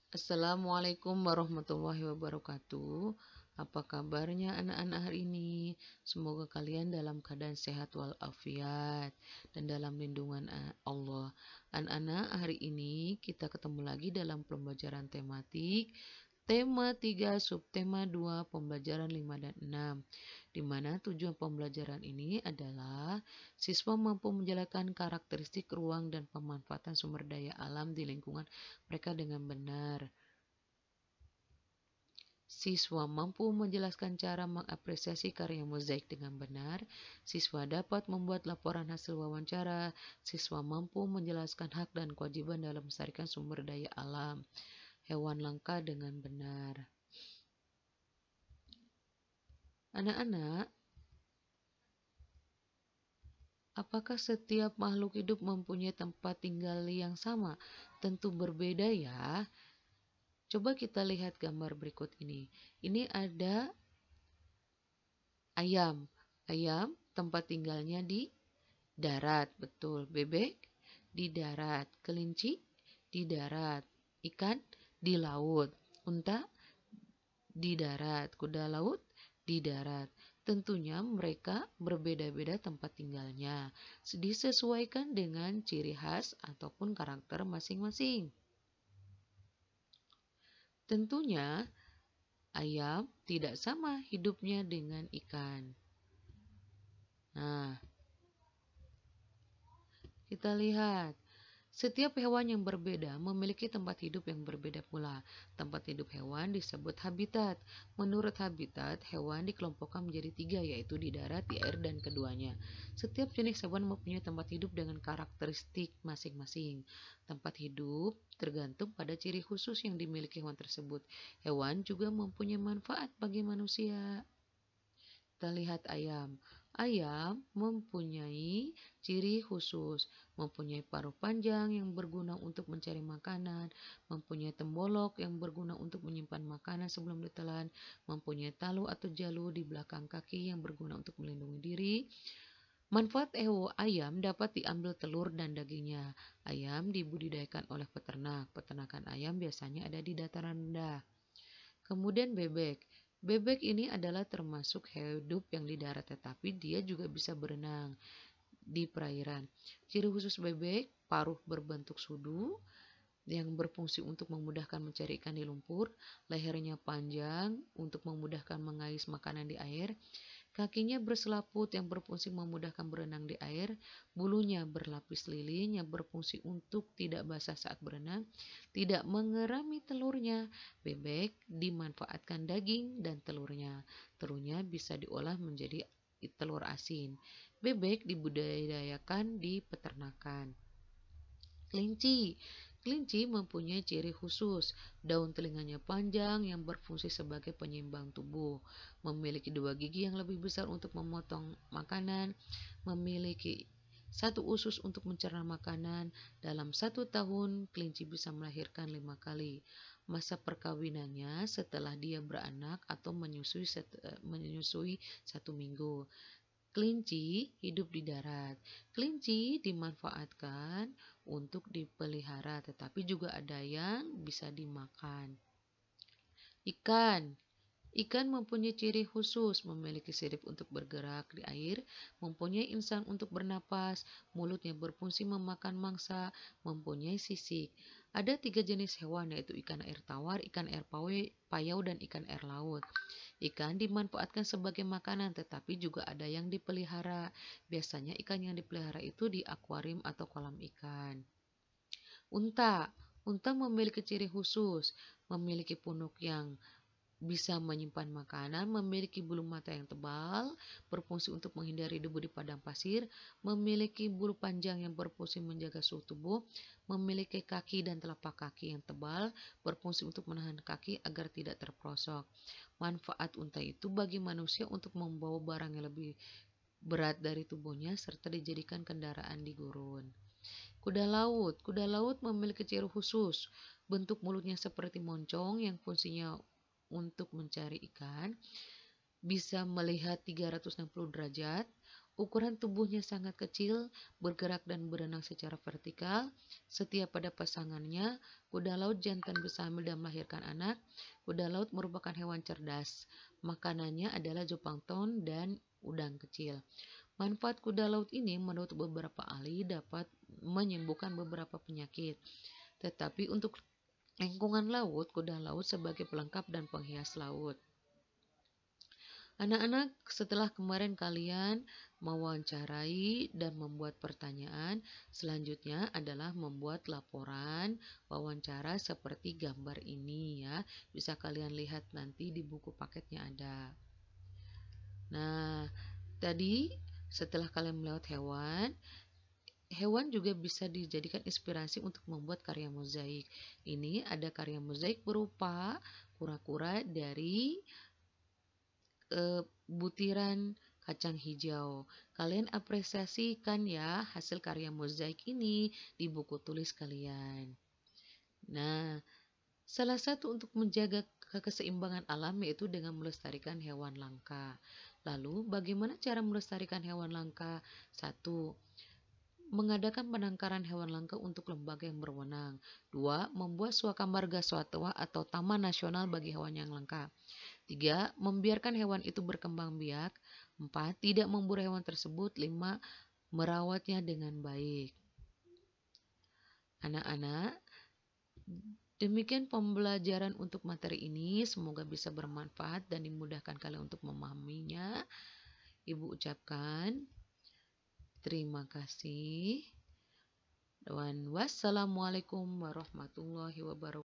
Assalamualaikum warahmatullahi wabarakatuh. Apa kabarnya anak-anak hari ini? Semoga kalian dalam keadaan sehat walafiat dan dalam lindungan Allah. Anak-anak, hari ini kita ketemu lagi dalam pembelajaran tematik tema 3, subtema 2, pembelajaran 5 dan 6. Di mana tujuan pembelajaran ini adalah siswa mampu menjelaskan karakteristik ruang dan pemanfaatan sumber daya alam di lingkungan mereka dengan benar. Siswa mampu menjelaskan cara mengapresiasi karya mozaik dengan benar. Siswa dapat membuat laporan hasil wawancara. Siswa mampu menjelaskan hak dan kewajiban dalam melestarikan sumber daya alam hewan langka dengan benar. Anak-anak, apakah setiap makhluk hidup mempunyai tempat tinggal yang sama? Tentu berbeda ya. Coba kita lihat gambar berikut ini. Ini ada ayam. Ayam tempat tinggalnya di darat, betul. Bebek di darat. Kelinci di darat. Ikan di laut. Unta di darat. Kuda laut di darat. Tentunya mereka berbeda-beda tempat tinggalnya. Disesuaikan dengan ciri khas ataupun karakter masing-masing. Tentunya ayam tidak sama hidupnya dengan ikan. Nah, kita lihat. Setiap hewan yang berbeda memiliki tempat hidup yang berbeda pula. Tempat hidup hewan disebut habitat. Menurut habitat, hewan dikelompokkan menjadi 3, yaitu di darat, di air, dan keduanya. Setiap jenis hewan mempunyai tempat hidup dengan karakteristik masing-masing. Tempat hidup tergantung pada ciri khusus yang dimiliki hewan tersebut. Hewan juga mempunyai manfaat bagi manusia. Kita lihat ayam. Ayam mempunyai ciri khusus, mempunyai paruh panjang yang berguna untuk mencari makanan, mempunyai tembolok yang berguna untuk menyimpan makanan sebelum ditelan, mempunyai talu atau jalu di belakang kaki yang berguna untuk melindungi diri. Manfaat ayam dapat diambil telur dan dagingnya. Ayam dibudidayakan oleh peternak. Peternakan ayam biasanya ada di dataran rendah. Kemudian bebek. Bebek ini adalah termasuk hidup yang di darat, tetapi dia juga bisa berenang di perairan. Ciri khusus bebek, paruh berbentuk sudu yang berfungsi untuk memudahkan mencari ikan di lumpur, lehernya panjang untuk memudahkan mengais makanan di air, kakinya berselaput yang berfungsi memudahkan berenang di air, bulunya berlapis lilin yang berfungsi untuk tidak basah saat berenang, tidak mengerami telurnya. Bebek dimanfaatkan daging dan telurnya. Telurnya bisa diolah menjadi telur asin. Bebek dibudidayakan di peternakan. Kelinci. Kelinci mempunyai ciri khusus. Daun telinganya panjang yang berfungsi sebagai penyeimbang tubuh. Memiliki 2 gigi yang lebih besar untuk memotong makanan. Memiliki 1 usus untuk mencerna makanan. Dalam 1 tahun, kelinci bisa melahirkan 5 kali. Masa perkawinannya setelah dia beranak atau menyusui 1 minggu. Kelinci hidup di darat. Kelinci dimanfaatkan untuk dipelihara, tetapi juga ada yang bisa dimakan. Ikan. Ikan mempunyai ciri khusus, memiliki sirip untuk bergerak di air, mempunyai insang untuk bernapas, mulutnya berfungsi memakan mangsa, mempunyai sisik. Ada 3 jenis hewan, yaitu ikan air tawar, ikan air payau, dan ikan air laut. Ikan dimanfaatkan sebagai makanan, tetapi juga ada yang dipelihara. Biasanya ikan yang dipelihara itu di akuarium atau kolam ikan. Unta. Unta memiliki ciri khusus, memiliki punuk yang bisa menyimpan makanan, memiliki bulu mata yang tebal, berfungsi untuk menghindari debu di padang pasir, memiliki bulu panjang yang berfungsi menjaga suhu tubuh, memiliki kaki dan telapak kaki yang tebal, berfungsi untuk menahan kaki agar tidak terprosok. Manfaat unta itu bagi manusia untuk membawa barang yang lebih berat dari tubuhnya serta dijadikan kendaraan di gurun. Kuda laut. Kuda laut memiliki ciri khusus. Bentuk mulutnya seperti moncong yang fungsinya untuk mencari ikan, bisa melihat 360 derajat, ukuran tubuhnya sangat kecil, bergerak dan berenang secara vertikal, setia pada pasangannya. Kuda laut jantan bisa hamil dan melahirkan anak. Kuda laut merupakan hewan cerdas. Makanannya adalah zooplankton dan udang kecil. Manfaat kuda laut ini menurut beberapa ahli dapat menyembuhkan beberapa penyakit. Tetapi untuk lingkungan laut, kuda laut sebagai pelengkap dan penghias laut. Anak-anak, setelah kemarin kalian mewawancarai dan membuat pertanyaan, selanjutnya adalah membuat laporan wawancara seperti gambar ini ya. Bisa kalian lihat nanti di buku paketnya ada. Nah, tadi setelah kalian melihat hewan, hewan juga bisa dijadikan inspirasi untuk membuat karya mozaik. Ini ada karya mozaik berupa kura-kura dari butiran kacang hijau. Kalian apresiasikan ya hasil karya mozaik ini di buku tulis kalian. Nah, salah satu untuk menjaga keseimbangan alam yaitu dengan melestarikan hewan langka. Lalu, bagaimana cara melestarikan hewan langka? 1. Mengadakan penangkaran hewan langka untuk lembaga yang berwenang. 2. Membuat suaka marga satwa atau taman nasional bagi hewan yang langka. 3. Membiarkan hewan itu berkembang biak. 4. Tidak memburu hewan tersebut. 5. Merawatnya dengan baik. Anak-anak, demikian pembelajaran untuk materi ini. Semoga bisa bermanfaat dan dimudahkan kalian untuk memahaminya. Ibu ucapkan terima kasih. Dan wassalamualaikum warahmatullahi wabarakatuh.